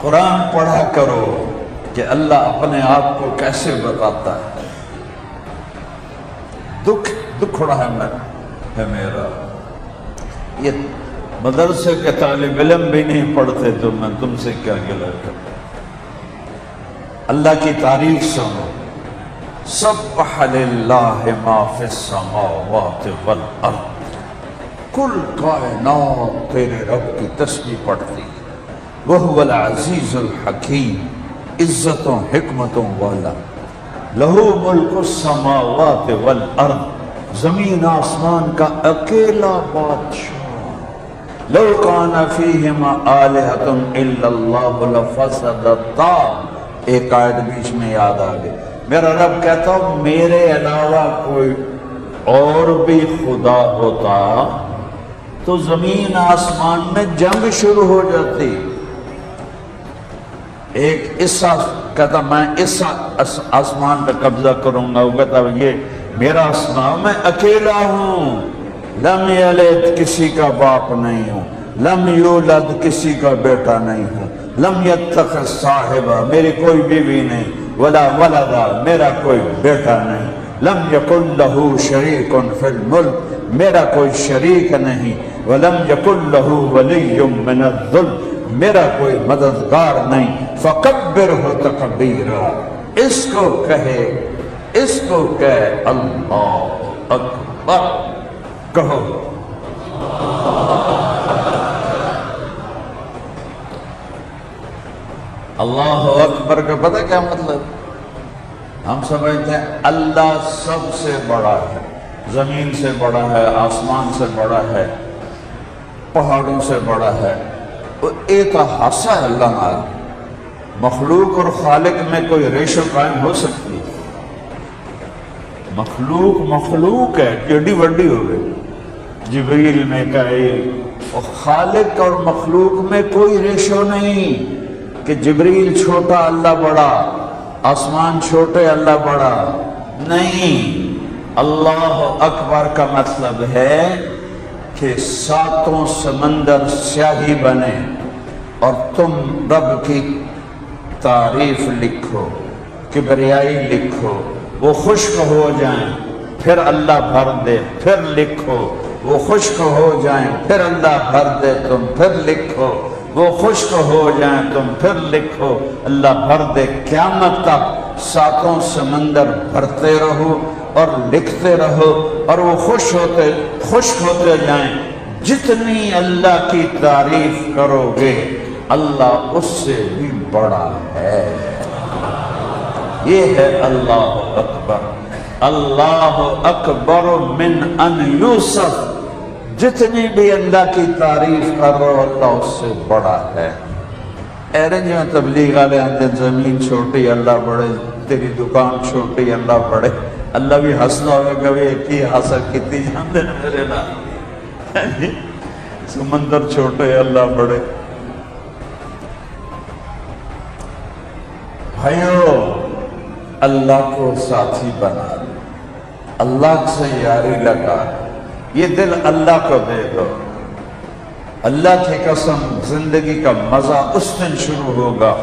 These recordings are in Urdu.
قرآن پڑھا کرو کہ اللہ اپنے آپ کو کیسے بتاتا ہے۔ دکھ رہا ہے میرا، یہ مدرسے کے طالب علم بھی نہیں پڑھتے تو میں تم سے کیا گلہ کروں۔ اللہ کی تعریف سنو، سبح للہ ما فی السماوات والارض، کل کائنات تیرے رب کی تسبیح پڑھتی ہے۔ وہو العزیز الحکیم، عزتوں حکمتوں والا۔ لہو ملک السماوات والارض، زمین آسمان کا اکیلا بادشاہ۔ لو کان فیہما آلہۃ الا اللہ لفسدتا، ایک آیت بیچ میں یاد آ گئی، میرا رب کہتا ہوں میرے علاوہ کوئی اور بھی خدا ہوتا تو زمین آسمان میں جنگ شروع ہو جاتی۔ ایک عیسیٰ کہتا میں اس آسمان پہ قبضہ کروں گا، وہ کہتا یہ میرا آسمان، میں اکیلا ہوں، لم یلد کسی کا باپ نہیں ہوں، لم یولد کسی کا بیٹا نہیں ہوں، لم یتخذ صاحبہ میری کوئی بیوی نہیں، ولا ولدا میرا کوئی بیٹا نہیں، لم یکن لہ شریک فی الملک میرا کوئی شریک نہیں، ولم یکن لہ ولی من الذل میرا کوئی مددگار نہیں، فکبرہ تکبیرا، اس کو کہے اللہ اکبر، کہو اللہ اکبر کا پتہ کیا مطلب؟ ہم سمجھتے ہیں اللہ سب سے بڑا ہے، زمین سے بڑا ہے، آسمان سے بڑا ہے، پہاڑوں سے بڑا ہے، وہ ایک حاصہ ہے اللہ نال۔ مخلوق اور خالق میں کوئی ریشو قائم ہو سکتی ہے؟ مخلوق ہے، ٹیڈی وڈی ہو گئی، جبریل میکائیل، اور خالق اور مخلوق میں کوئی ریشو نہیں کہ جبریل چھوٹا اللہ بڑا، آسمان چھوٹے اللہ بڑا، نہیں۔ اللہ اکبر کا مطلب ہے کہ ساتوں سمندر سیاہی بنے اور تم رب کی تعریف لکھو، کبریائی لکھو، وہ خشک ہو جائیں پھر اللہ بھر دے، پھر لکھو، وہ خشک ہو جائیں پھر اللہ بھر دے، تم پھر لکھو، وہ خشک ہو جائیں تم پھر لکھو، اللہ بھر دے، قیامت تک ساتوں سمندر بھرتے رہو اور لکھتے رہو، اور وہ خشک ہوتے جائیں۔ جتنی اللہ کی تعریف کرو گے اللہ اس سے بھی بڑا ہے۔ یہ ہے اللہ اکبر، اللہ اکبر من ان یوصف، جتنی بھی اللہ کی تعریف کرو اللہ اس سے بڑا ہے۔ ایرنج میں تبلیغ والے آتے زمین چھوٹی اللہ بڑے، تیری دکان چھوٹی اللہ بڑے، اللہ بھی ہنسنا ہوگا کبھی ایک ہی حاصل کیتی جاندے میرے نام، سمندر چھوٹے اللہ بڑے۔ بھائیو اللہ کو ساتھی بنا، اللہ سے یاری لگا، یہ دل اللہ کو دے دو۔ اللہ کی قسم زندگی کا مزہ اس دن شروع ہوگا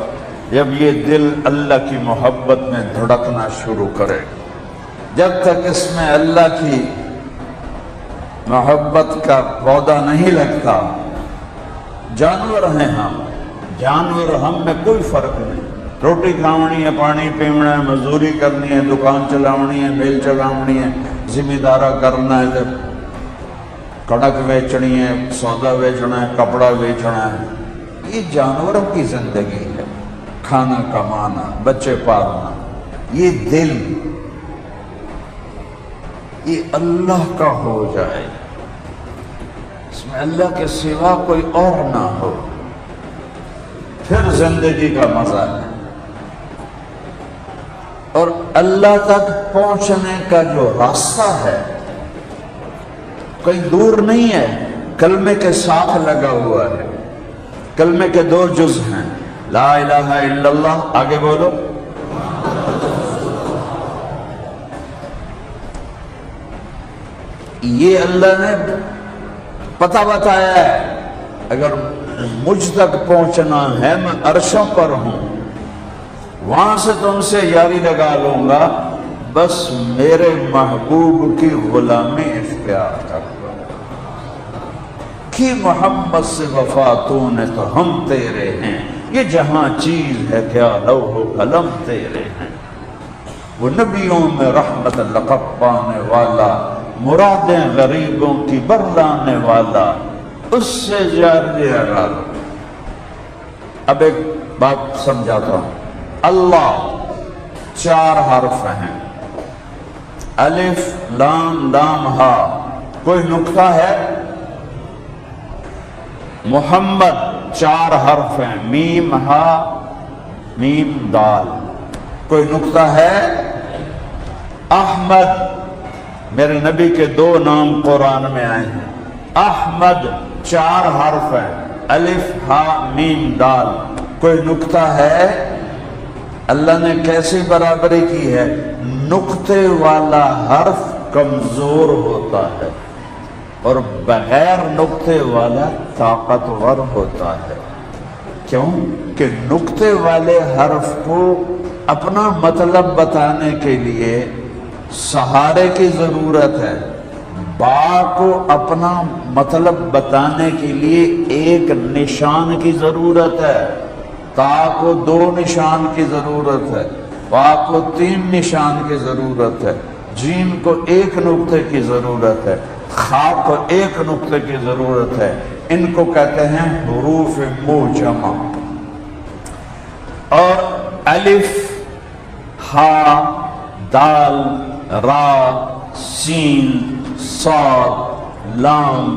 جب یہ دل اللہ کی محبت میں دھڑکنا شروع کرے۔ جب تک اس میں اللہ کی محبت کا پودا نہیں لگتا، جانور ہیں ہم، جانور ہم میں کوئی فرق نہیں۔ روٹی کھاونی ہے، پانی پیونا ہے، مزدوری کرنی ہے، دکان چلاونی ہے، بیل چلاونی ہے، ذمہ دارہ کرنا ہے، کڑک بیچنی ہے، سودا بیچنا ہے، کپڑا بیچنا ہے، یہ جانوروں کی زندگی ہے۔ کھانا کمانا، بچے پالنا، یہ دل یہ اللہ کا ہو جائے، اس میں اللہ کے سوا کوئی اور نہ ہو، پھر زندگی کا مزہ ہے۔ اور اللہ تک پہنچنے کا جو راستہ ہے کوئی دور نہیں ہے، کلمے کے ساتھ لگا ہوا ہے۔ کلمے کے دو جز ہیں، لا الہ الا اللہ، آگے بولو، یہ اللہ نے پتہ بتایا ہے۔ اگر مجھ تک پہنچنا ہے، میں عرشوں پر ہوں، وہاں سے تم سے یاری لگا لوں گا، بس میرے محبوب کی غلامی اختیار کر لو۔ کہ محمد سے وفا تو نے تو ہم تیرے ہیں، یہ جہاں چیز ہے کیا لوح و قلم تیرے ہیں۔ وہ نبیوں میں رحمت لقب پانے والا، مرادیں غریبوں کی برلانے والا، اس سے جاری لگا لو۔ اب ایک بات سمجھاتا ہوں، اللہ 4 حرف ہیں، الف لام لام ہا، کوئی نقطہ ہے؟ محمد 4 حرف ہیں، میم ہا میم دال، کوئی نقطہ ہے؟ احمد، میرے نبی کے 2 نام قرآن میں آئے ہیں، احمد 4 حرف ہیں، الف ہا میم دال، کوئی نقطہ ہے؟ اللہ نے کیسی برابری کی ہے؟ نقطے والا حرف کمزور ہوتا ہے اور بغیر نقطے والا طاقتور ہوتا ہے۔ کیوں کہ نقطے والے حرف کو اپنا مطلب بتانے کے لیے سہارے کی ضرورت ہے، با کو اپنا مطلب بتانے کے لیے ایک نشان کی ضرورت ہے، تا کو 2 نشان کی ضرورت ہے، با کو 3 نشان کی ضرورت ہے، جیم کو 1 نقطے کی ضرورت ہے، خا کو 1 نقطے کی ضرورت ہے۔ ان کو کہتے ہیں حروف معجمہ۔ اور الف ہا دال را سین صاد لام،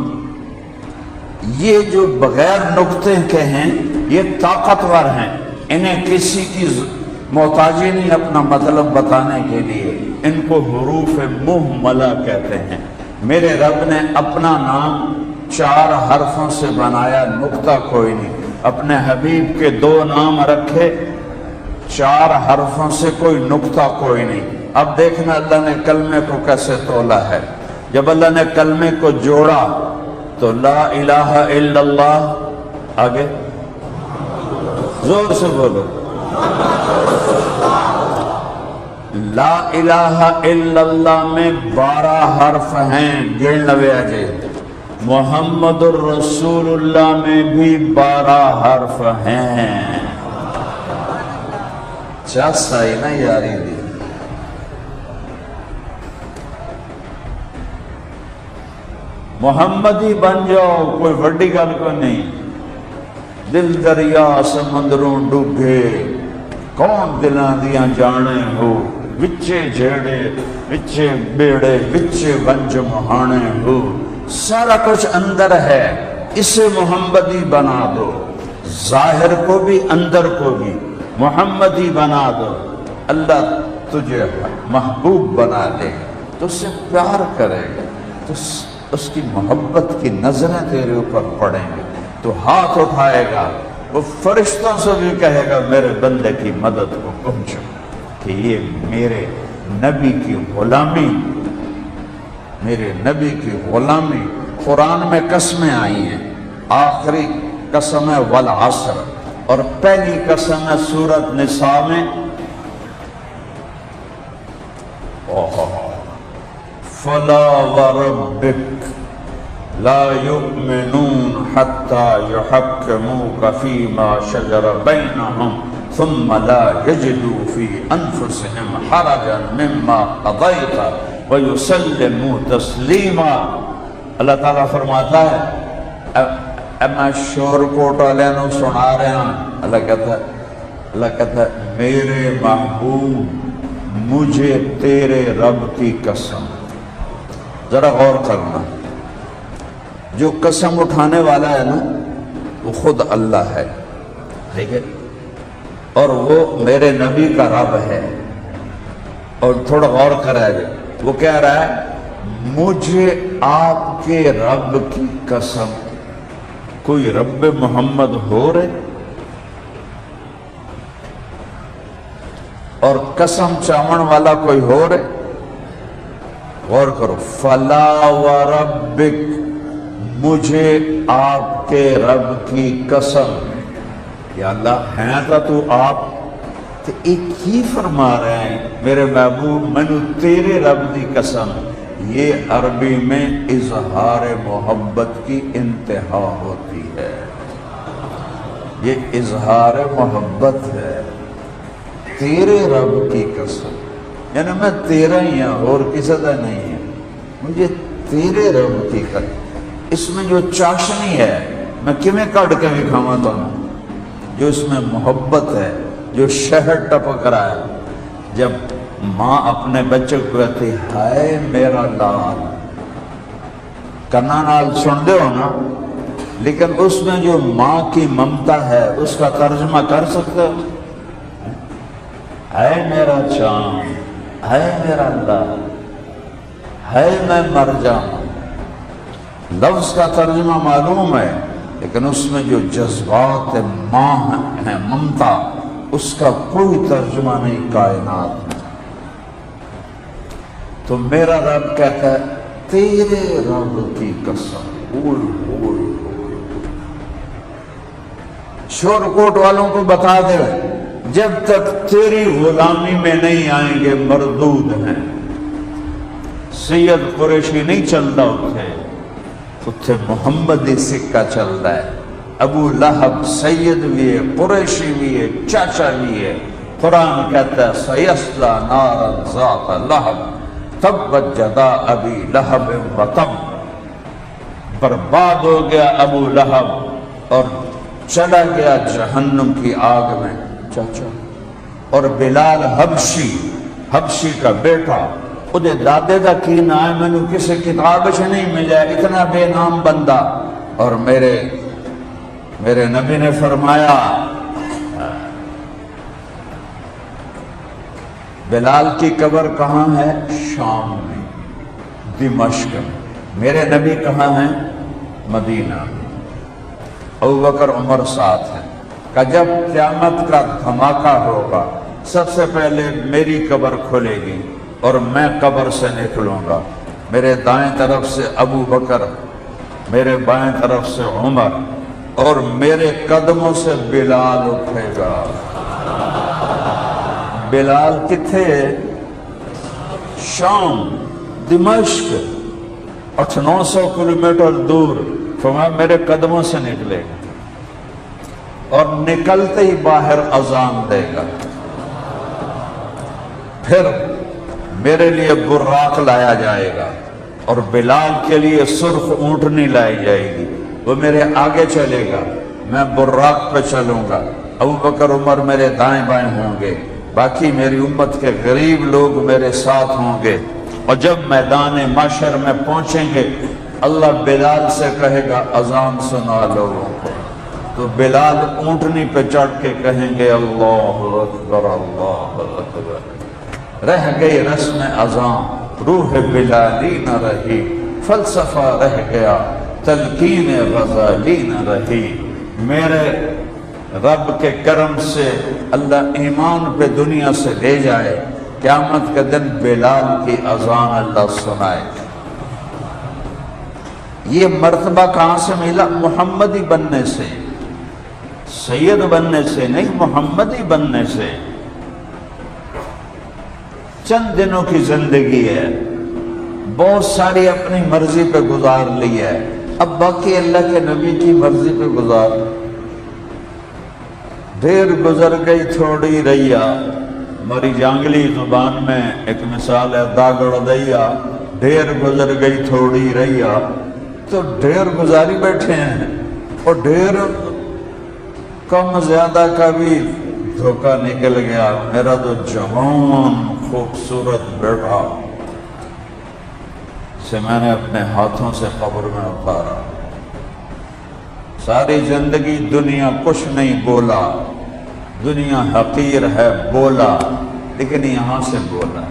یہ جو بغیر نقطے کے ہیں یہ طاقتور ہیں، انہیں کسی کی محتاجی نہیں اپنا مطلب بتانے کے لیے، ان کو حروف مہملہ کہتے ہیں۔ میرے رب نے اپنا نام 4 حرفوں سے بنایا، نقطہ کوئی نہیں۔ اپنے حبیب کے 2 نام رکھے 4 حرفوں سے، کوئی نقطہ کوئی نہیں۔ اب دیکھنا اللہ نے کلمے کو کیسے تولا ہے۔ جب اللہ نے کلمے کو جوڑا تو لا الہ الا اللہ، آگے زور سے بولو، لا الہ الا اللہ میں 12 حرف ہیں، گن لوے آجے۔ محمد الرسول اللہ میں بھی 12 حرف ہیں۔ چاس آئی نا یاری دی۔ محمدی بن جاؤ، کوئی بڑی گل کو نہیں۔ دل دریا سمندروں ڈوبے، کون دلاں دیاں جانے ہو، وچے جھیڑے وچے بیڑے وچے ونج مہانے ہو، سارا کچھ اندر ہے، اسے محمدی بنا دو، ظاہر کو بھی اندر کو بھی محمدی بنا دو۔ اللہ تجھے محبوب بنا دے تو اس سے پیار کرے گا، تو اس کی محبت کی نظریں تیرے اوپر پڑیں گے، تو ہاتھ اٹھائے گا، وہ فرشتوں سے بھی کہے گا میرے بندے کی مدد کو پہنچو، کہ یہ میرے نبی کی غلامی، میرے نبی کی غلامی۔ قرآن میں قسمیں آئی ہیں، آخری قسم ہے والعصر، اور پہلی قسم ہے سورۃ نساء میں، فلا وربک لا یؤمنون حتی یحکموک فیما شجر بینہم ثم لا یجدوا فی انفسہم حرجا مما قضیت ویسلموا تسلیما۔ اللہ تعالیٰ فرماتا ہے، اب میں شور کوٹ والے نو سنا رہا ہوں، اللہ کہتا ہے میرے محبوب مجھے تیرے رب کی قسم۔ ذرا غور کرنا، جو قسم اٹھانے والا ہے نا وہ خود اللہ ہے، ٹھیک ہے، اور وہ میرے نبی کا رب ہے۔ اور تھوڑا غور کرا جائے، وہ کہہ رہا ہے مجھے آپ کے رب کی قسم۔ کوئی رب محمد ہو رہے اور قسم چاون والا کوئی ہو رہے؟ غور کرو، فلا وربک مجھے آپ کے رب کی قسم، یا اللہ ہیں تو آپ تو ایک ہی فرما رہے ہیں میرے محبوب مینو تیرے رب دی قسم۔ یہ عربی میں اظہار محبت کی انتہا ہوتی ہے، یہ اظہار محبت ہے، تیرے رب کی قسم، یعنی میں تیرا ہی ہوں اور کسی کا نہیں ہے، مجھے تیرے رب کی قسم۔ اس میں جو چاشنی ہے میں کیویں کٹ کے بھی کھاواں تو جو اس میں محبت ہے، جو شہد ٹپک رہا ہے، جب ماں اپنے بچے کو کہتی ہائے میرا لال، کنا نال سن دے ہو نا، لیکن اس میں جو ماں کی ممتا ہے اس کا ترجمہ کر سکتے ہو؟ ہائے میرا چاند، ہائے میرا لال، ہائے میں مر جاؤں، لفظ کا ترجمہ معلوم ہے، لیکن اس میں جو جذبات ماں ہیں، ممتا، اس کا کوئی ترجمہ نہیں کائنات میں۔ تو میرا رب کہتا ہے تیرے رب کی قسم، شور کوٹ والوں کو بتا دے جب تک تیری غلامی میں نہیں آئیں گے مردود ہیں۔ سید قریشی نہیں چلتا اتھے محمدی سکہ چلتا ہے۔ ابو لہب سید بھی ہے، قریشی بھی ہے، چاچا بھی ہے۔ قرآن کہتا ہے سیصلی نارا ذات لہب تبت جدا ابی لہب وتب، برباد ہو گیا ابو لہب اور چلا گیا جہنم کی آگ میں چاچا۔ اور بلال حبشی کا بیٹا، خود دادے دا کی نام ہے، میں نے کسی کتاب سے نہیں ملا، اتنا بے نام بندہ۔ اور میرے نبی نے فرمایا بلال کی قبر کہاں ہے؟ شام میں، دمشق میں۔ میرے نبی کہاں ہیں؟ مدینہ میں۔ ابوبکر عمر ساتھ ہیں کہ جب قیامت کا دھماکہ ہوگا سب سے پہلے میری قبر کھلے گی اور میں قبر سے نکلوں گا، میرے دائیں طرف سے ابو بکر، میرے بائیں طرف سے عمر، اور میرے قدموں سے بلال اٹھے گا۔ بلال کتھے؟ شام، دمشق، 800-900 کلومیٹر دور۔ فرمایا میرے قدموں سے نکلے گا اور نکلتے ہی باہر اذان دے گا، پھر میرے لیے براق لایا جائے گا اور بلال کے لیے سرخ اونٹنی لائی جائے گی، وہ میرے آگے چلے گا، میں براق پہ چلوں گا، ابو بکر عمر میرے دائیں بائیں ہوں گے، باقی میری امت کے غریب لوگ میرے ساتھ ہوں گے۔ اور جب میدان محشر میں پہنچیں گے اللہ بلال سے کہے گا اذان سنا لوگوں کو، تو بلال اونٹنی پہ چڑھ کے کہیں گے اللہ اکبر اللہ اکبر۔ رہ گئی رسم اذان، روح بلالی نہ رہی، فلسفہ رہ گیا، تلقین غزالی نہ رہی۔ میرے رب کے کرم سے اللہ ایمان پہ دنیا سے لے جائے، قیامت کے دن بلال کی اذان اللہ سنائے۔ یہ مرتبہ کہاں سے ملا؟ محمدی بننے سے، سید بننے سے نہیں، محمدی بننے سے۔ چند دنوں کی زندگی ہے، بہت ساری اپنی مرضی پہ گزار لی ہے، اب باقی اللہ کے نبی کی مرضی پہ گزار۔ دیر گزر گئی تھوڑی ریا، ہماری جانگلی زبان میں ایک مثال ہے داگڑ دیا، دیر گزر گئی تھوڑی ریا، تو ڈھیر گزاری بیٹھے ہیں اور ڈھیر کم زیادہ کا بھی دھوکہ نکل گیا۔ میرا تو جوان خوبصورت بیٹا سے میں نے اپنے ہاتھوں سے قبر میں اتارا، ساری زندگی دنیا کچھ نہیں بولا، دنیا حقیر ہے بولا، لیکن یہاں سے بولا۔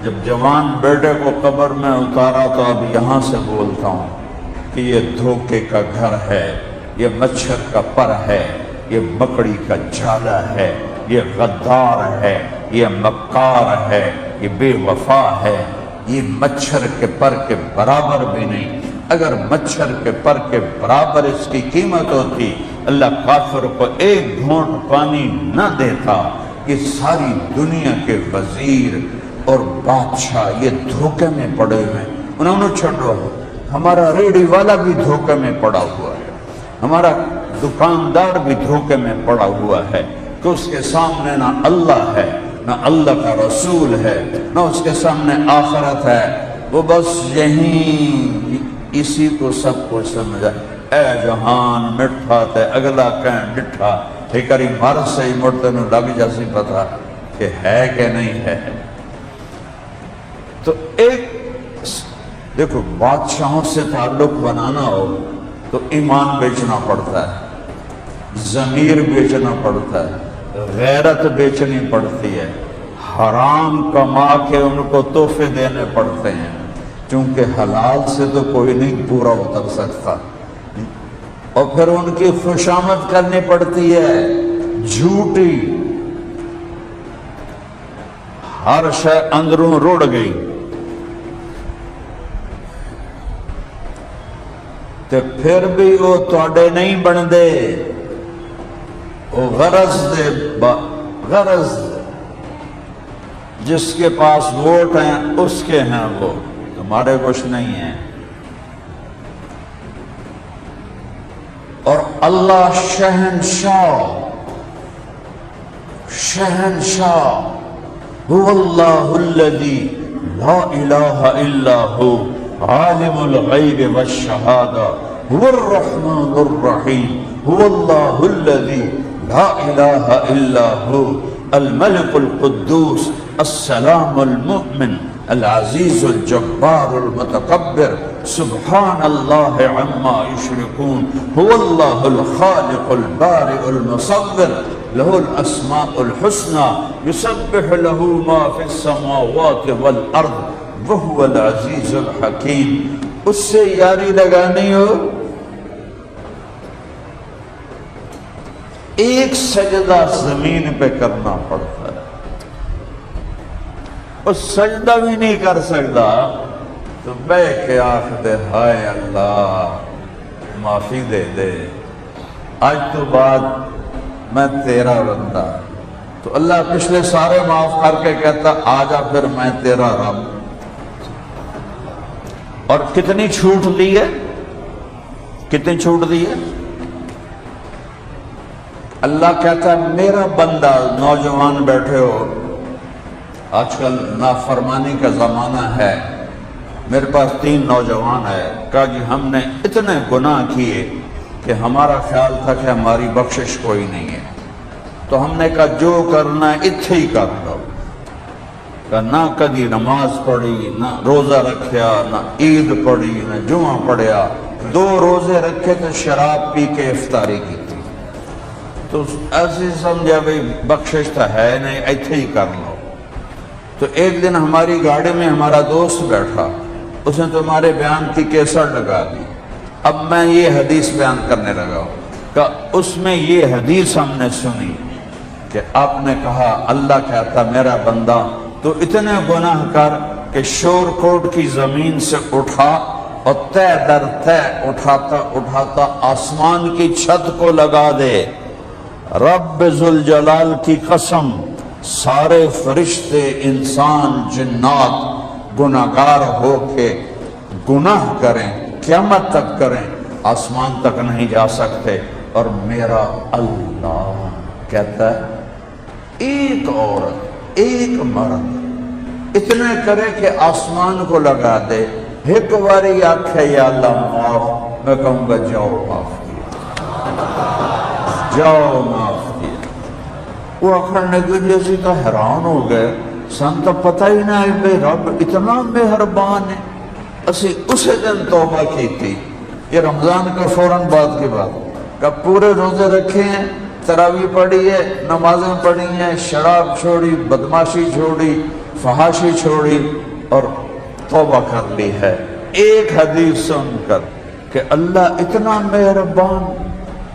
جب جوان بیٹے کو قبر میں اتارا تو اب یہاں سے بولتا ہوں کہ یہ دھوکے کا گھر ہے، یہ مچھر کا پر ہے، یہ مکڑی کا جالا ہے، یہ غدار ہے، یہ مکار ہے، یہ بے وفا ہے، یہ مچھر کے پر کے برابر بھی نہیں، اگر مچھر کے پر کے برابر اس کی قیمت ہوتی اللہ کافر کو ایک گھونٹ پانی نہ دیتا۔ یہ ساری دنیا کے وزیر اور بادشاہ یہ دھوکے میں پڑے ہوئے ہیں۔ انہوں نے چھوڑو، ہمارا ریڑھی والا بھی دھوکے میں پڑا ہوا ہے، ہمارا دکاندار بھی دھوکے میں پڑا ہوا ہے کہ اس کے سامنے نہ اللہ ہے نہ اللہ کا رسول ہے نہ اس کے سامنے آخرت ہے، وہ بس یہیں اسی کو سب کچھ سمجھا۔ اے جہان مٹھا تے اگلا کہیں ڈٹھا، ہکری مر سے ہی مڑتے نو لگ جاسی پتا کہ ہے کہ نہیں ہے۔ تو ایک دیکھو بادشاہوں سے تعلق بنانا ہو تو ایمان بیچنا پڑتا ہے، ضمیر بیچنا پڑتا ہے، غیرت بیچنی پڑتی ہے، حرام کما کے ان کو تحفے دینے پڑتے ہیں، چونکہ حلال سے تو کوئی نہیں پورا اتر سکتا، اور پھر ان کی خوشامد کرنی پڑتی ہے جھوٹی، ہر شے اندروں رڑ گئی تے پھر بھی وہ تواڈے نہیں بندے، وہ غرض جس کے پاس ووٹ ہیں اس کے ہیں، وہ تمہارے کچھ نہیں ہیں۔ اور اللہ شہنشاہ هو اللہ الذی لا الہ الا ہو عالم الغیب والشہادہ هو الرحمن الرحیم هو اللہ الذی لا الہ الا ہو الملک القدوس السلام المؤمن العزیز الجبار المتکبر سبحان اللہ عما یشرکون هو اللہ الخالق البارئ المصور له الاسماء الحسنى يسبح له ما في السماوات والارض وهو العزیز الحکیم۔ اس سے یاری لگانی ہو ایک سجدہ زمین پہ کرنا پڑتا ہے، اور سجدہ بھی نہیں کر سکتا تو بے کے آخ دے ہائے اللہ معافی دے دے، آج تو بعد میں تیرا بندہ، تو اللہ پچھلے سارے معاف کر کے کہتا آجا پھر میں تیرا رب۔ اور کتنی چھوٹ دی ہے، کتنی چھوٹ دی ہے۔ اللہ کہتا ہے میرا بندہ، نوجوان بیٹھے ہو، آج کل نافرمانی کا زمانہ ہے، میرے پاس 3 نوجوان ہے، کہا جی ہم نے اتنے گناہ کیے کہ ہمارا خیال تھا کہ ہماری بخشش کوئی نہیں ہے، تو ہم نے کہا جو کرنا ہے اتھے ہی کر لو، کہ نہ کدی نماز پڑھی، نہ روزہ رکھیا، نہ عید پڑھی، نہ جمعہ پڑھیا، 2 روزے رکھے تو شراب پی کے افطاری کی تھی، تو ایسے سمجھا بھئی بخشش تو ہے نہیں، ایتھے ہی کر لو۔ تو ایک دن ہماری گاڑی میں ہمارا دوست بیٹھا، اس نے تمہارے بیان کی کیسٹ لگا دی، اب میں یہ حدیث بیان کرنے لگا ہوں کہ اس میں یہ حدیث ہم نے سنی کہ آپ نے کہا اللہ کہتا میرا بندہ تو اتنے گناہ کر کہ شور کوٹ کی زمین سے اٹھا اور تہ در تہ اٹھاتا اٹھاتا آسمان کی چھت کو لگا دے، رب ذوالجلال کی قسم سارے فرشتے انسان جنات گناہگار ہو کے گناہ کریں، قیامت تک کریں، آسمان تک نہیں جا سکتے، اور میرا اللہ کہتا ہے ایک عورت ایک مرد اتنے کرے کہ آسمان کو لگا دے، ایک باری آنکھے یا اللہ معاف، میں کہوں گا جاؤ معاف کیا، جاؤ معاف کیا۔ وہ اکھڑنے کے لیے اسی تو حیران ہو گئے، سن تو پتہ ہی نہ ہے بے رب اتنا مہربان ہے، اسی اسے دن توبہ کی تھی، یہ رمضان کا فوراً بعد کی بات، کہ پورے روزے رکھے ہیں، تراویح پڑھی ہے، نمازیں پڑھی ہیں، شراب چھوڑی، بدماشی چھوڑی، فحاشی چھوڑی اور توبہ کر لی ہے، ایک حدیث سن کر کہ اللہ اتنا مہربان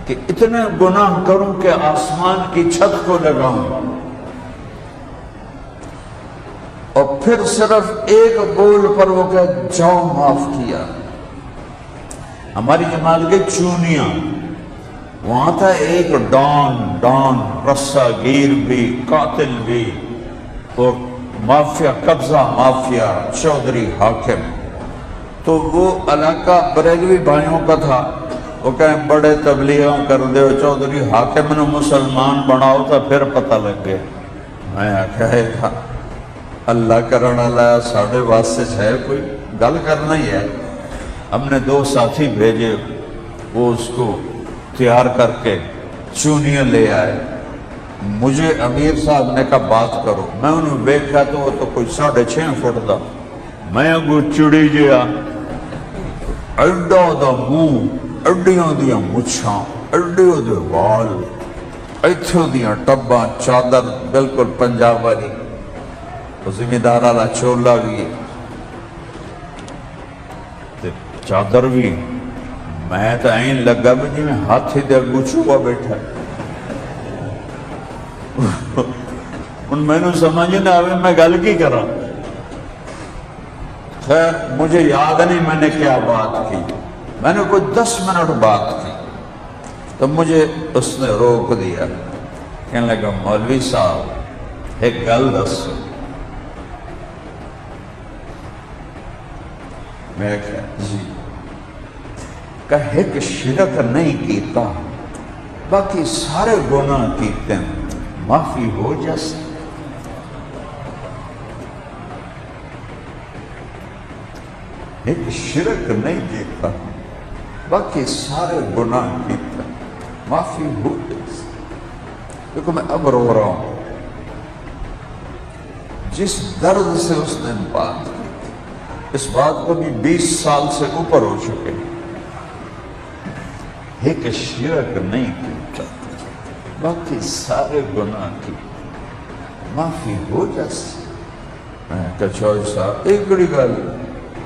کہ اتنے گناہ کروں کہ آسمان کی چھت کو لگاؤں، اور پھر صرف ایک بول پر وہ کہ جاؤ معاف کیا، ہماری جماعت کے چونیاں، وہاں تھا ایک ڈان رسا گیر بھی، قاتل بھی، اور مافیا، قبضہ مافیا، چودھری حاکم. تو وہ علاقہ بریلوی بھائیوں کا تھا. وہ کہیں بڑے تبلیغاں کر دے چودھری حاکم نے مسلمان بناؤ تو پھر پتہ لگ گیا. میں آخیا اللہ کرنا لایا ساڑھے واسطے ہے کوئی گل کرنا ہی ہے. ہم نے 2 ساتھی بھیجے، وہ اس کو تیار کر کے چونیاں لے آئے. مجھے امیر صاحب نے کہا بات کرو. میں انہوں دیکھا تو وہ تو کوئی 6.5 فٹ دا. میں اگو چڑی جیا، ایڈا دا منہ، ایڈیاں دیاں مچھاں، ایڈیاں دے وال، ایتھوں دیاں ٹباں، چادر بالکل پنجاب والی، زمیندار والا چولا بھی چادر بھی. میں تو این لگا بھی جی میں ہاتھی دے اگو چوہا بیٹھا. ان میں نے سمجھ نہ آئے میں گل کی کرا. خیر مجھے یاد نہیں میں نے کیا بات کی. میں نے کوئی 10 منٹ بات کی تو مجھے اس نے روک دیا. کہنے لگا مولوی صاحب ایک گل دسو. میں کہا جی. کہ ایک شرک نہیں کیتا باقی سارے گناہ کیتے ہیں، معافی ہو جیسے. ایک شرک نہیں کیتا باقی سارے گناہ کیتے ہیں، معافی ہو جیسے. دیکھو میں اب رو رہا ہوں. جس درد سے اس نے بات کی، اس بات کو بھی 20 سال سے اوپر ہو چکے. ایک شرک نہیں کیتا باقی سارے گناہ کی معافی ہو جیسے. میں کہا چوہے صاحب ایک بڑی گل،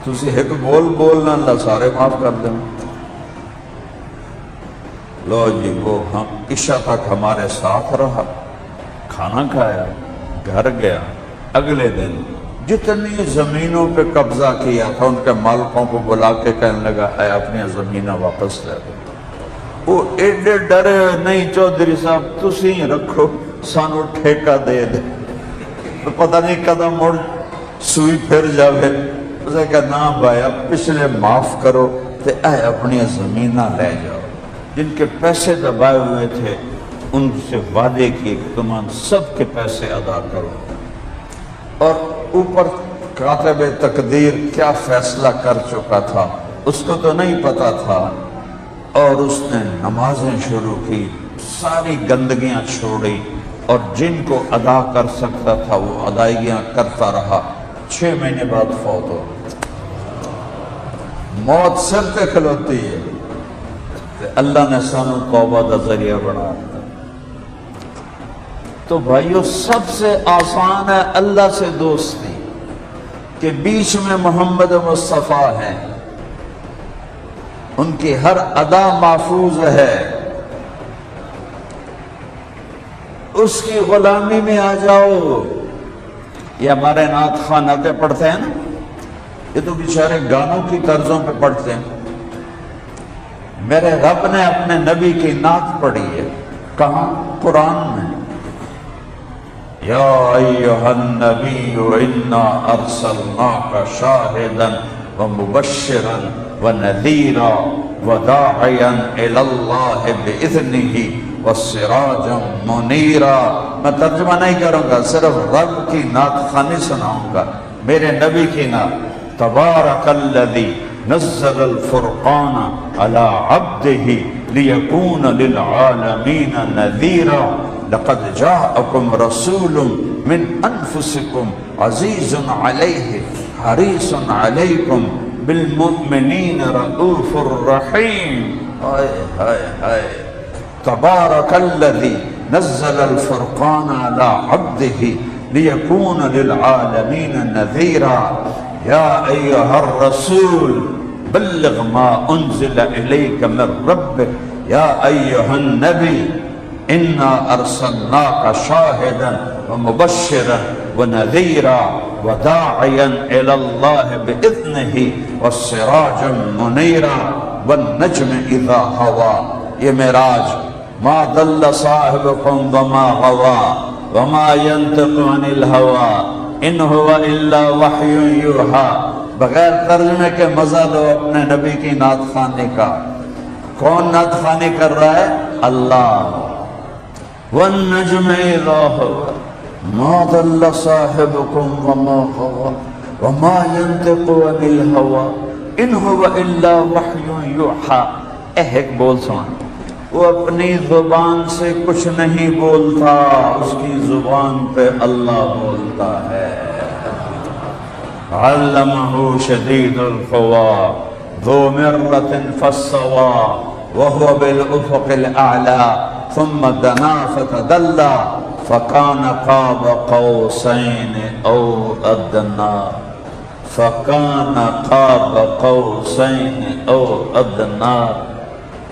تسی ایک بولنا اللہ سارے معاف کر دیں. لو جی وہ ہم عشاء تک ہمارے ساتھ رہا، کھانا کھایا، گھر گیا. اگلے دن جتنی زمینوں پہ قبضہ کیا تھا ان کے مالکوں کو بلا کے کہنے لگا اے اپنی زمینیں واپس لے دو. وہ ایڈے ڈرے نہیں چودھری صاحب تسی رکھو سانو ٹھیکہ دے دے. پتہ نہیں قدم مڑ سوئی پھر جاوے. اسے کہا نا بھائی اب پچھلے معاف کرو تے اے اپنی زمینہ لے جاؤ. جن کے پیسے دبائے ہوئے تھے ان سے وعدے کیے کہ تمہارے سب کے پیسے ادا کرو. اور اوپر کاتب تقدیر کیا فیصلہ کر چکا تھا اس کو تو نہیں پتا تھا. اور اس نے نمازیں شروع کی، ساری گندگیاں چھوڑی، اور جن کو ادا کر سکتا تھا وہ ادائیگیاں کرتا رہا. 6 مہینے بعد فوت ہو. موت سر پہ کھلوتی ہے. اللہ نے سانو توبہ دا ذریعہ بنا دیا. تو بھائیو سب سے آسان ہے اللہ سے دوستی کہ بیچ میں محمد مصطفیٰ ہیں، ان کی ہر ادا محفوظ ہے. اس کی غلامی میں آ جاؤ. یہ ہمارے نعت خوان نعتیں پڑھتے ہیں نا، یہ تو بیچارے گانوں کی طرزوں پہ پڑھتے ہیں. میرے رب نے اپنے نبی کی نعت پڑھی ہے. کہاں؟ قرآن میں. یا ایہا النبی انا ارسلناک شاہدا ومبشرا ونذیرا وداعیا الی اللہ باذنہ وسراجا منیرا. میں ترجمہ نہیں کروں گا، صرف رب کی نعت خوانی سناؤں گا. میرے نبی کی نعت. تبارک الذی نزل الفرقان علی عبدہ لیکون للعالمین نذیرا. لقد جاءکم رسول من انفسکم عزیز علیہ حریص علیکم بالمؤمنین رؤوف الرحیم. تبارک الذی نزل الفرقان علی عبدہ لیکون للعالمین نذیرا. یا ایہا الرسول بلغ ما انزل الیک من ربک. یا ایہا النبی انا ارسلناک شاہدا ومبشرا ونذیرا وداعیا الی اللہ باذنہ وسراجا منیرا. والنجم اذا ہوا. یہ معراج ما ضل صاحبكم وما غوا وما ينطق عن الهوى ان هو الا وحی یوحی. بغیر ترجمے کے مزہ لو اپنے نبی کی نعت خوانی کا. کون نعت خوانی کر رہا ہے؟ اللہ. والنجم اذا هوا ما ضل صاحبكم وما غوا وما ينطق عن الهوى ان هو الا وحی یوحی. ایک بول سن. وہ اپنی زبان سے کچھ نہیں بولتا، اس کی زبان پہ اللہ بولتا ہے. علمہ شدید القوى ذو مرة فاستوى وهو بالأفق الأعلى ثم دنا فتدلى فكان قاب قوسين أو أدنى فكان قاب قوسين أو أدنى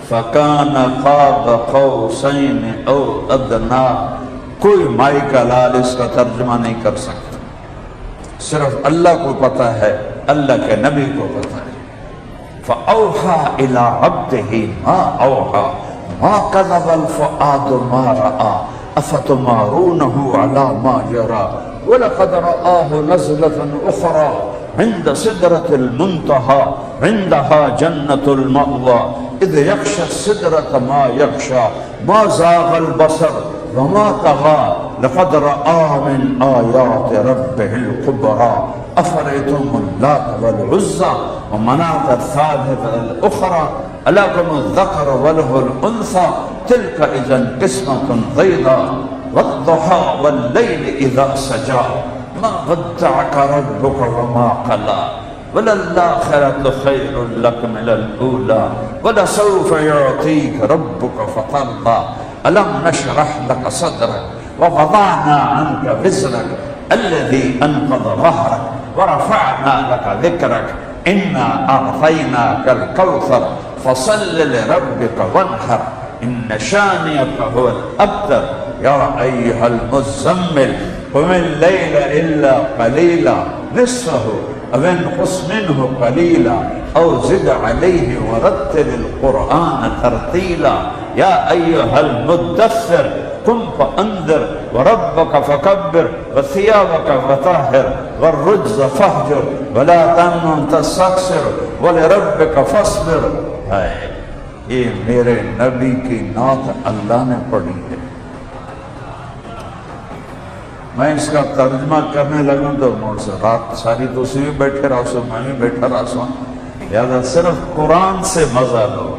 فَكَانَ قَابَ قَوْسَيْنِ أَوْ أَدْنَىٰ. کوئی مائی کا لال اس کا ترجمہ نہیں کر سکتا، صرف اللہ کو پتہ ہے، اللہ کے نبی کو پتہ ہے. فَأَوْحَىٰ إِلَىٰ عَبْدِهِ مَا أَوْحَىٰ مَا كَذَبَ الْفُؤَادُ مَا رَأَىٰ أَفَتُمَارُونَهُ عَلَىٰ مَا يَرَىٰ وَلَقَدْ رَآهُ نَزْلَةً أُخْرَىٰ عند سدرة المنتهى عندها جنة المأوى إذ يغشى السدرة ما يغشى ما زاغ البصر وما طغى لقد رأى من آيات ربه الكبرى أفرأيتم اللات والعزى ومناة الثالثة الأخرى ألكم الذكر وله الأنثى تلك إذا قسمة ضيزى والضحى والليل إذا سجى ما ودعك ربك وما قلى وللآخرة خير لك من الأولى ولسوف يعطيك ربك فطرضى ألم نشرح لك صدرك ووضعنا عنك وزرك الذي أنقض ظهرك ورفعنا لك ذكرك إنا أعطيناك الكوثر فصل لربك وانحر إن شانئك هو الأبتر. يا أيها المزمل قم الليل إلا قليلا نصفه أو انقص منه قليلا أو زد عليه ورتل القرآن ترتيلا. يا أيها المدثر قم فأنذر وربك فكبر وثيابك فطهر والرجز فاهجر ولا تمنن تستكثر ولربك فاصبر. یہ میرے نبی کی نعت اللہ نے پڑھی ہے. میں اس کا ترجمہ کرنے لگوں تو مجھ سے رات ساری تو اسی بھی بیٹھے رہا سو، میں بھی بیٹھا رہا سو. لہذا صرف قرآن سے مزہ لو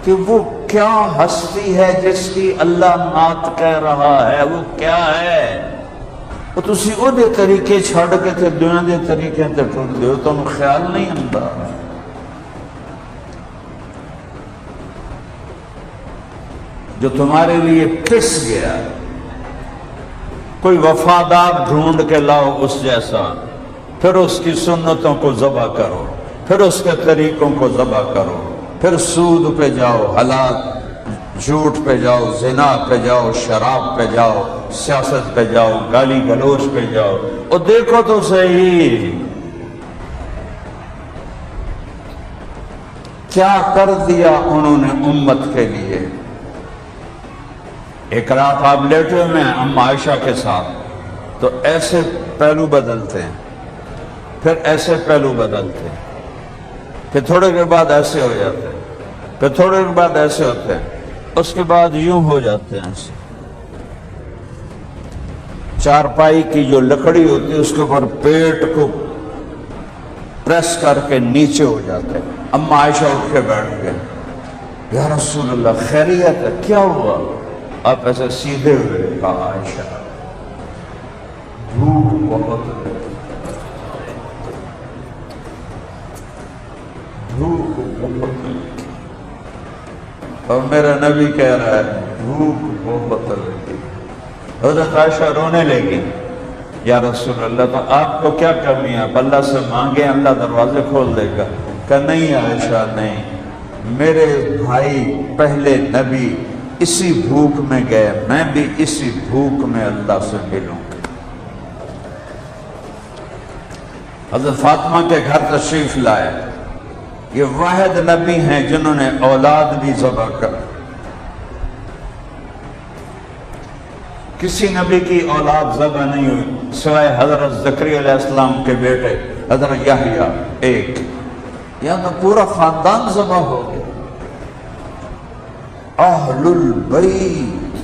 کہ وہ کیا ہستی ہے جس کی اللہ نعت کہہ رہا ہے. وہ کیا ہے؟ وہ تسی وہ دے طریقے چھڑ کے تے دنیا دے طریقے تے ٹوٹ دیو تو خیال نہیں آتا. جو تمہارے لیے پس گیا کوئی وفادار ڈھونڈ کے لاؤ اس جیسا، پھر اس کی سنتوں کو ذبح کرو، پھر اس کے طریقوں کو ذبح کرو، پھر سود پہ جاؤ، حلال جھوٹ پہ جاؤ، زنا پہ جاؤ، شراب پہ جاؤ، سیاست پہ جاؤ، گالی گلوچ پہ جاؤ. اور دیکھو تو صحیح کیا کر دیا انہوں نے امت کے لیے. ایک رات آپ لیٹے ہوئے ہیں ام عائشہ کے ساتھ تو ایسے پہلو بدلتے ہیں، پھر ایسے پہلو بدلتے ہیں، پھر تھوڑے کے بعد ایسے ہو جاتے ہیں، پھر تھوڑے کے بعد ایسے ہوتے ہیں، اس کے بعد یوں ہو جاتے ہیں ایسے. چارپائی کی جو لکڑی ہوتی ہے اس کے اوپر پیٹ کو پریس کر کے نیچے ہو جاتے ہیں. ام عائشہ اٹھ کے بیٹھ گئے. یا رسول اللہ خیریت ہے؟ کیا ہوا؟ آپ ایسے سیدھے ہوئے. کہا عائشہ بھوک بہت اور میرا نبی کہہ رہا ہے بھوک بہت لگی. حضرت عائشہ رونے لگی. یا رسول اللہ تو آپ کو کیا کمی ہے؟ اللہ سے مانگے اللہ دروازے کھول دے گا. کہ نہیں عائشہ نہیں، میرے بھائی پہلے نبی اسی بھوک میں گئے، میں بھی اسی بھوک میں اللہ سے ملوں گا. حضرت فاطمہ کے گھر تشریف لائے. یہ واحد نبی ہیں جنہوں نے اولاد بھی ذبح کر، کسی نبی کی اولاد ذبح نہیں ہوئی سوائے حضرت زکریا علیہ السلام کے بیٹے حضرت یحییٰ ایک، یہاں تو پورا خاندان ذبح ہو گیا۔ اہل البیت،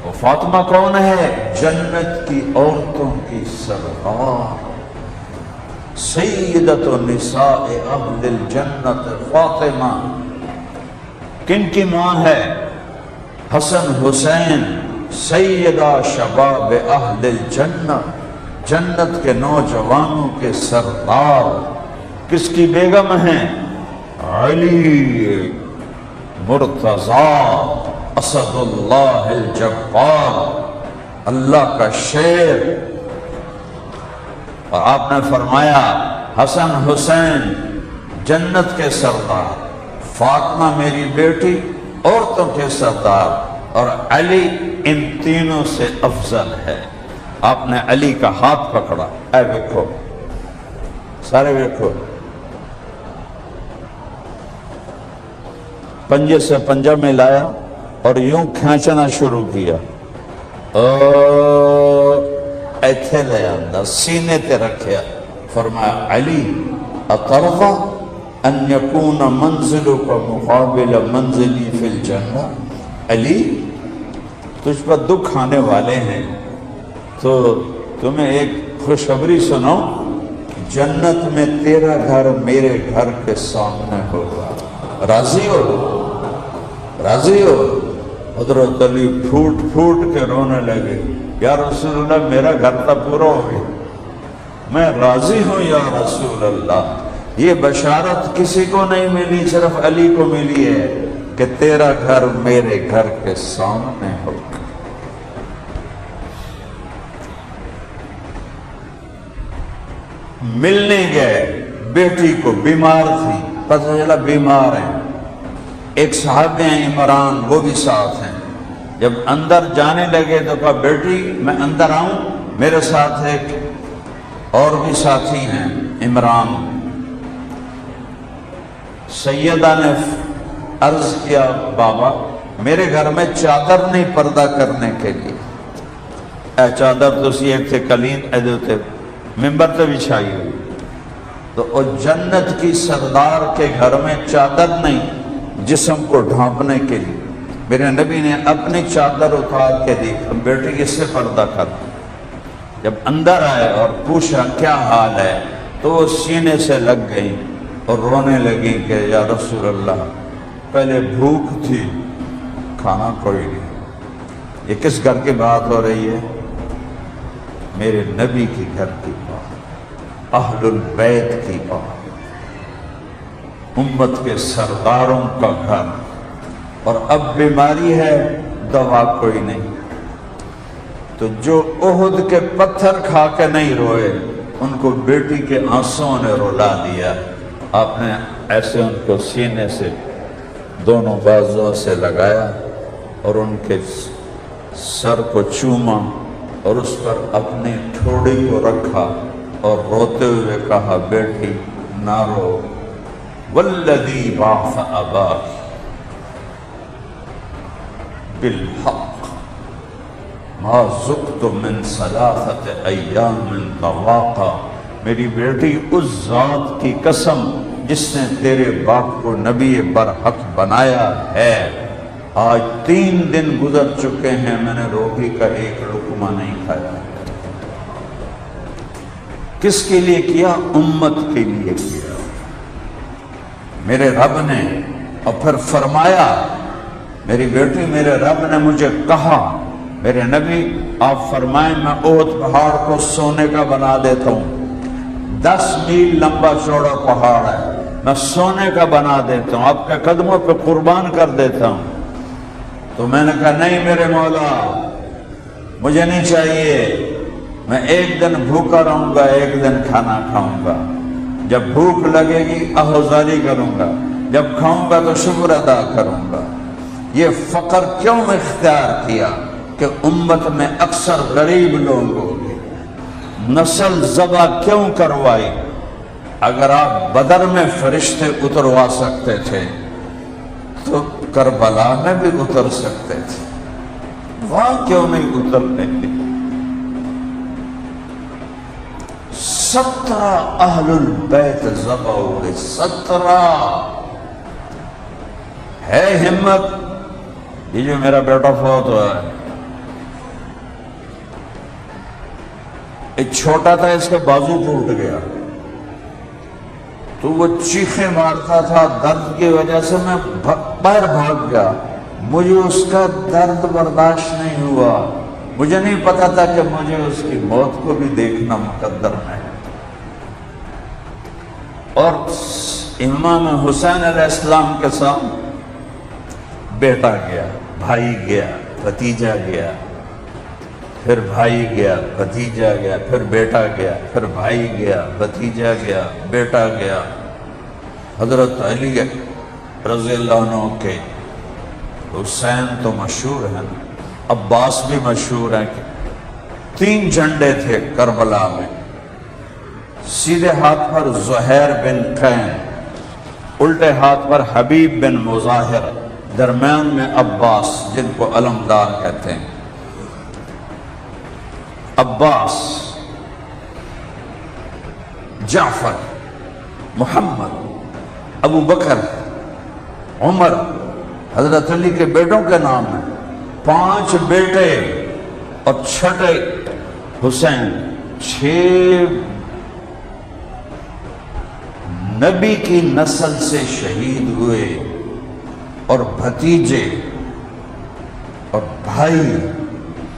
وہ فاطمہ کون ہے؟ جنت کی عورتوں کی سردار، سیدۃ النساء اہل الجنت فاطمہ۔ کن کی ماں ہے؟ حسن حسین سیدہ شباب اہل الجنہ، جنت کے نوجوانوں کے سردار۔ کس کی بیگم ہیں؟ علی مرتضیٰ اسد اللہ الجبار، اللہ کا شیر۔ اور آپ نے فرمایا حسن حسین جنت کے سردار، فاطمہ میری بیٹی عورتوں کے سردار، اور علی ان تینوں سے افضل ہے۔ آپ نے علی کا ہاتھ پکڑا، اے دیکھو سارے دیکھو، پنجے سے پنجہ میں لایا اور یوں کھینچنا شروع کیا، ایتھے لے آندا سینے تے رکھیا، فرمایا علی اترضى ان یکون منزلک مقابل منزلی فی الجنہ، علی تجھ پر دکھ آنے والے ہیں تو تمہیں ایک خوشخبری سنو، جنت میں تیرا گھر میرے گھر کے سامنے ہوگا، راضی ہو؟ راضی ہو؟ حضرت علی پھوٹ پھوٹ کے رونے لگے، یا رسول اللہ میرا گھر تو پورا ہو گیا، میں راضی ہوں یا رسول اللہ۔ یہ بشارت کسی کو نہیں ملی، صرف علی کو ملی ہے کہ تیرا گھر میرے گھر کے سامنے ہوگا۔ ملنے گئے، بیٹی کو بیمار تھی، پتہ چلا بیمار ہیں، ایک صحابی ہیں عمران، وہ بھی ساتھ ہیں۔ جب اندر جانے لگے تو کہا بیٹی میں اندر آؤں؟ میرے ساتھ ایک اور بھی ساتھی ہیں عمران۔ سیدہ نے عرض کیا بابا میرے گھر میں چادر نہیں پردہ کرنے کے لیے، اے چادر تو سی ایک تھے کلین ایدو تے ممبر تے بچھائی ہوئی، تو او جنت کی سردار کے گھر میں چادر نہیں جسم کو ڈھانپنے کے لیے، میرے نبی نے اپنی چادر اتار کے دی، بیٹی اس سے پردہ کر۔ جب اندر آئے اور پوچھا کیا حال ہے تو وہ سینے سے لگ گئی اور رونے لگی کہ یا رسول اللہ پہلے بھوک تھی، کھانا کوئی نہیں۔ یہ کس گھر کی بات ہو رہی ہے؟ میرے نبی کی گھر کی بات، اہل البیت کی بات، امت کے سرداروں کا گھر، اور اب بیماری ہے دوا کوئی نہیں۔ تو جو احد کے پتھر کھا کے نہیں روئے ان کو بیٹی کے آنسوں نے رلا دیا۔ آپ نے ایسے ان کو سینے سے دونوں بازوں سے لگایا اور ان کے سر کو چوما اور اس پر اپنی ٹھوڑی کو رکھا اور روتے ہوئے کہا بیٹی نہ رو، والذی بعث اباک بالحق ما ذقت من ثلاثت ایام طواقا، میری بیٹی اس ذات کی قسم جس نے تیرے باپ کو نبی برحق بنایا ہے، آج 3 دن گزر چکے ہیں میں نے روٹی کا ایک لقمہ نہیں کھایا۔ کس کے لیے کیا؟ امت کے لیے کیا میرے رب نے۔ اور پھر فرمایا میری بیٹی میرے رب نے مجھے کہا، میرے نبی آپ فرمائیں میں احد پہاڑ کو سونے کا بنا دیتا ہوں، 10 میل لمبا چوڑا پہاڑ ہے، میں سونے کا بنا دیتا ہوں، آپ کے قدموں پہ قربان کر دیتا ہوں۔ تو میں نے کہا نہیں میرے مولا مجھے نہیں چاہیے، میں ایک دن بھوکا رہوں گا، ایک دن کھانا کھاؤں گا، جب بھوک لگے گی عہداری کروں گا، جب کھاؤں گا تو شکر ادا کروں گا۔ یہ فقر کیوں اختیار کیا کہ امت میں اکثر غریب لوگ ہوں گے؟ نسل ذبح کیوں کروائی؟ اگر آپ بدر میں فرشتے اتروا سکتے تھے تو کربلا میں بھی اتر سکتے تھے، وہاں کیوں نہیں اترتے؟ 17 اہل البیت ذبح ہوئے، 17 ہے ہمت۔ یہ جو میرا بیٹا فوت ہوا ہے، ایک چھوٹا تھا، اس کا بازو ٹوٹ گیا تو وہ چیخیں مارتا تھا درد کی وجہ سے، میں باہر بھاگ گیا، مجھے اس کا درد برداشت نہیں ہوا، مجھے نہیں پتا تھا کہ مجھے اس کی موت کو بھی دیکھنا مقدر ہے۔ اور امام حسین علیہ السلام کے ساتھ بیٹا گیا، بھائی گیا، بھتیجا گیا، پھر بھائی گیا، بھتیجا گیا، پھر بیٹا گیا، پھر بھائی گیا، بھتیجا گیا، بیٹا گیا۔ حضرت علی رضی اللہ عنہ کے حسین تو مشہور ہیں، عباس بھی مشہور ہیں کہ 3 جھنڈے تھے کربلا میں، سیدھے ہاتھ پر زہیر بن قین، الٹے ہاتھ پر حبیب بن مظاہر، درمیان میں عباس جن کو علمدار کہتے ہیں۔ عباس، جعفر، محمد، ابو بکر، عمر، حضرت علی کے بیٹوں کے نام ہیں، 5 بیٹے اور چھٹے حسین، 6 نبی کی نسل سے شہید ہوئے، اور بھتیجے اور بھائی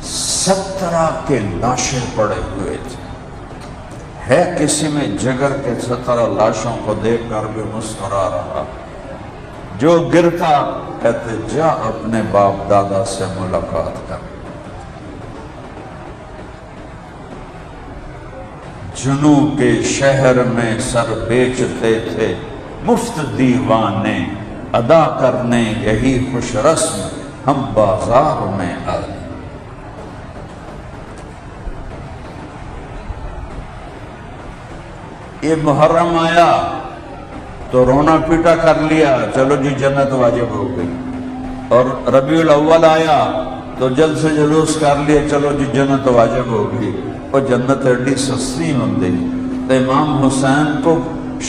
17 کے لاشیں پڑے ہوئے تھے۔ ہے کسی میں جگر کے 17 لاشوں کو دیکھ کر بھی مسکرا رہا، جو گرتا کہتے جا اپنے باپ دادا سے ملاقات کر۔ جنوں کے شہر میں سر بیچتے تھے مفت دیوانے، ادا کرنے یہی خوش رسم ہم بازار میں آئے۔ یہ محرم آیا تو رونا پیٹا کر لیا، چلو جی جنت واجب ہو گئی، اور ربیع الاول آیا تو جلد سے جلوس کر لیا، چلو جی جنت واجب ہو گئی، اور جنت ایڈی سستی ہوندی۔ تو امام حسین کو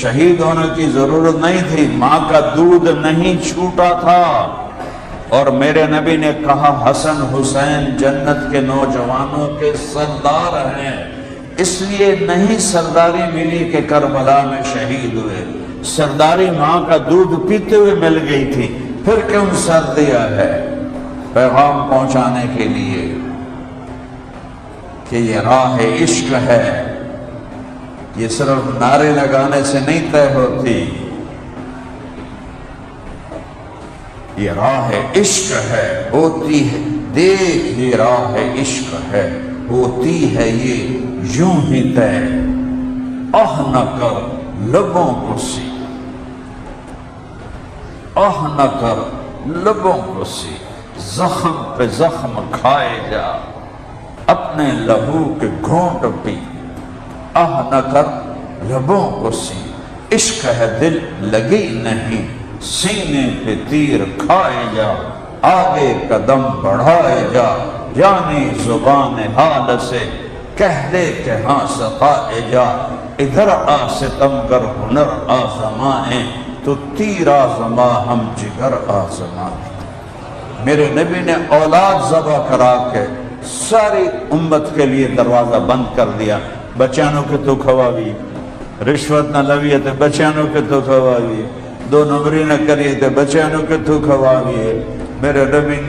شہید ہونے کی ضرورت نہیں تھی، ماں کا دودھ نہیں چھوٹا تھا، اور میرے نبی نے کہا حسن حسین جنت کے نوجوانوں کے سردار ہیں، اس لیے نہیں سرداری ملی کہ کربلا میں شہید ہوئے، سرداری ماں کا دودھ پیتے ہوئے مل گئی تھی، پھر کیوں سر دیا ہے؟ پیغام پہنچانے کے لیے کہ یہ راہ عشق ہے، یہ صرف نعرے لگانے سے نہیں طے ہوتی، یہ راہ عشق ہے، ہوتی ہے دیکھ یہ راہ عشق ہے، ہوتی ہے یہ یوں ہی طے، آہ نہ کر لبوں کو سی، آہ نہ کر لبوں کو سی، زخم پہ زخم کھائے جا، اپنے لہو کے گھونٹ پی، آہ نہ کر لبوں کو سی، عشق ہے دل لگی نہیں، سینے پہ تیر کھائے جا، آگے قدم بڑھائے جا، یعنی زبان حال سے کہہ دے کہ ہاں سقائے جا، ادھر آ ستم گر ہنر آزمائیں، تو تیر آزما ہم جگر آزمائیں۔ میرے نبی نے اولاد ذبح کرا کے ساری امت کے لیے دروازہ بند کر دیا، بچانوں کے تو کھواوی، رشوت نہ لویے تو بچانوں کے تو کھواوی، 2 نمبری نہ کریے تو بچانوں کے تو کھواوی۔ میرے نبی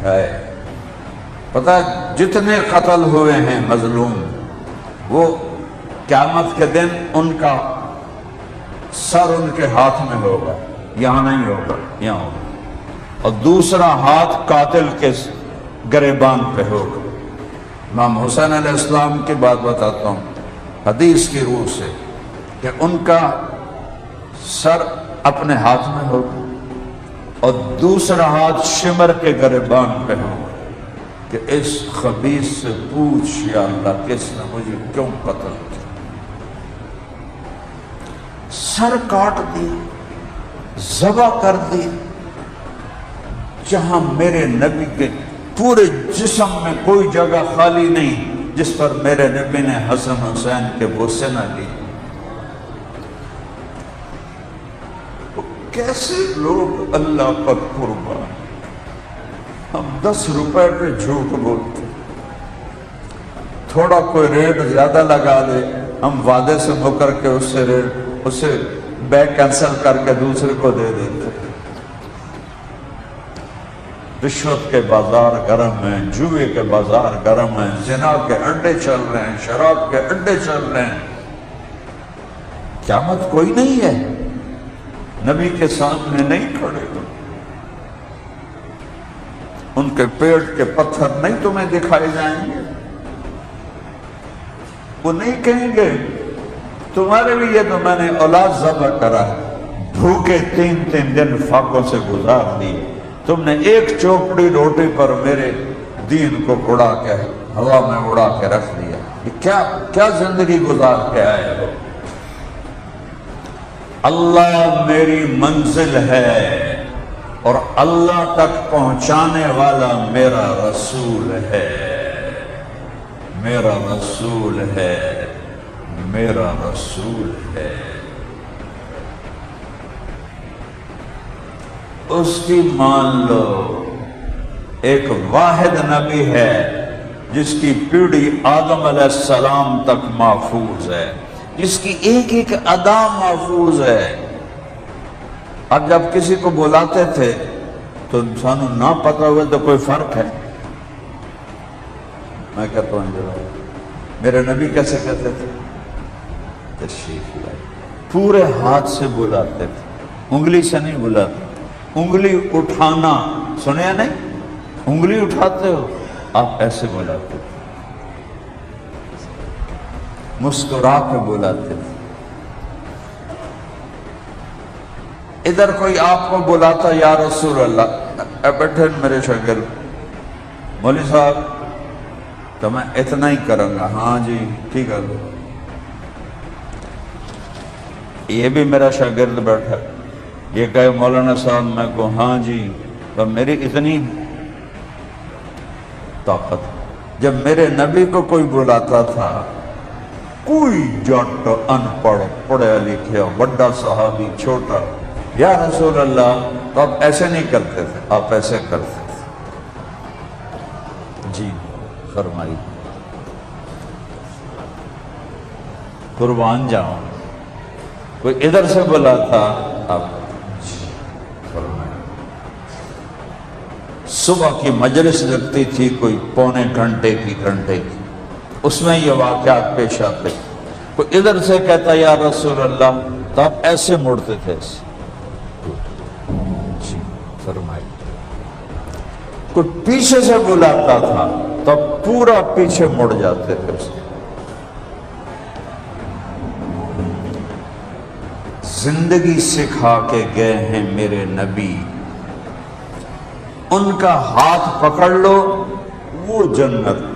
ہے پتہ جتنے قتل ہوئے ہیں مظلوم، وہ قیامت کے دن ان کا سر ان کے ہاتھ میں ہوگا، یہاں نہیں ہوگا، یہاں ہوگا، اور دوسرا ہاتھ قاتل کے گریبان پہ ہوگا۔ امام حسین علیہ السلام کی بات بتاتا ہوں حدیث کی روح سے، کہ ان کا سر اپنے ہاتھ میں ہوگا اور دوسرا ہاتھ شمر کے گریبان پہ ہوگا، کہ اس خبیث سے پوچھ یا اللہ کس نے مجھے کیوں قتل کیا۔ سر کاٹ دیا، ذبح کر دیا، جہاں میرے نبی کے پورے جسم میں کوئی جگہ خالی نہیں جس پر میرے نبی نے حسن حسین کے بوسے نہ لی۔ کیسے لوگ اللہ پر قربان، ہم 10 روپے پہ جھوٹ بولتے، تھوڑا کوئی ریٹ زیادہ لگا دے، ہم وعدے سے مکر کے اسے بیک کینسل کر کے دوسرے کو دے دیتے۔ رشوت کے بازار گرم ہیں، جوئے کے بازار گرم ہیں، زنا کے اڈے چل رہے ہیں، شراب کے اڈے چل رہے ہیں۔ قیامت کوئی نہیں ہے، نبی کے سامنے نہیں کھڑے ہو، ان کے پیٹ کے پتھر نہیں تمہیں دکھائے جائیں گے، وہ نہیں کہیں گے تمہارے لیے تو میں نے اولاد ذبح کرا ہے، بھوکے 3 دن فاقوں سے گزار دیے، تم نے ایک چوپڑی روٹی پر میرے دین کو اڑا کے ہوا میں اڑا کے رکھ دیا، یہ کیا زندگی گزار کے آئے ہو؟ اللہ میری منزل ہے اور اللہ تک پہنچانے والا میرا رسول ہے، میرا رسول ہے، میرا رسول ہے۔ اس کی مان لو، ایک واحد نبی ہے جس کی پیڑھی آدم علیہ السلام تک محفوظ ہے، جس کی ایک ایک ادا محفوظ ہے۔ اب جب کسی کو بلاتے تھے تو انسانوں نہ پتہ ہوئے تو کوئی فرق ہے؟ میں کہتا ہوں میرے نبی کیسے کہتے تھے؟ تشریف لائے، پورے ہاتھ سے بلاتے تھے، انگلی سے نہیں بلاتے۔ انگلی اٹھانا سنیا نہیں؟ انگلی اٹھاتے ہو، آپ ایسے بلاتے تھے، مسکرا کے بلاتے تھے۔ ادھر کوئی آپ کو بلاتا یا رسول اللہ، بیٹھے میرے شاگرد، مولوی صاحب تو میں اتنا ہی کروں گا، ہاں جی ٹھیک ہے۔ یہ بھی میرا شاگرد بیٹھا، یہ کہے مولانا صاحب، میں کو ہاں جی، تو میری اتنی طاقت۔ جب میرے نبی کو کوئی بلاتا تھا، کوئی جٹ ان پڑھ، پڑھا لکھا، بڑا صحابی، چھوٹا، یا رسول اللہ، تو آپ ایسے نہیں کرتے تھے، آپ ایسے کرتے تھے۔ جی فرمائی، قربان جاؤں۔ کوئی ادھر سے بلا تھا، آپ صبح کی مجلس لگتی تھی کوئی پونے گھنٹے کی، اس میں یہ واقعات پیش آتے، کوئی ادھر سے کہتا یا رسول اللہ تو آپ ایسے مڑتے تھے، جی فرمائی۔ کوئی پیچھے سے بلاتا تھا تو پورا پیچھے مڑ جاتے تھے۔ زندگی سکھا کے گئے ہیں میرے نبی، ان کا ہاتھ پکڑ لو وہ جنت۔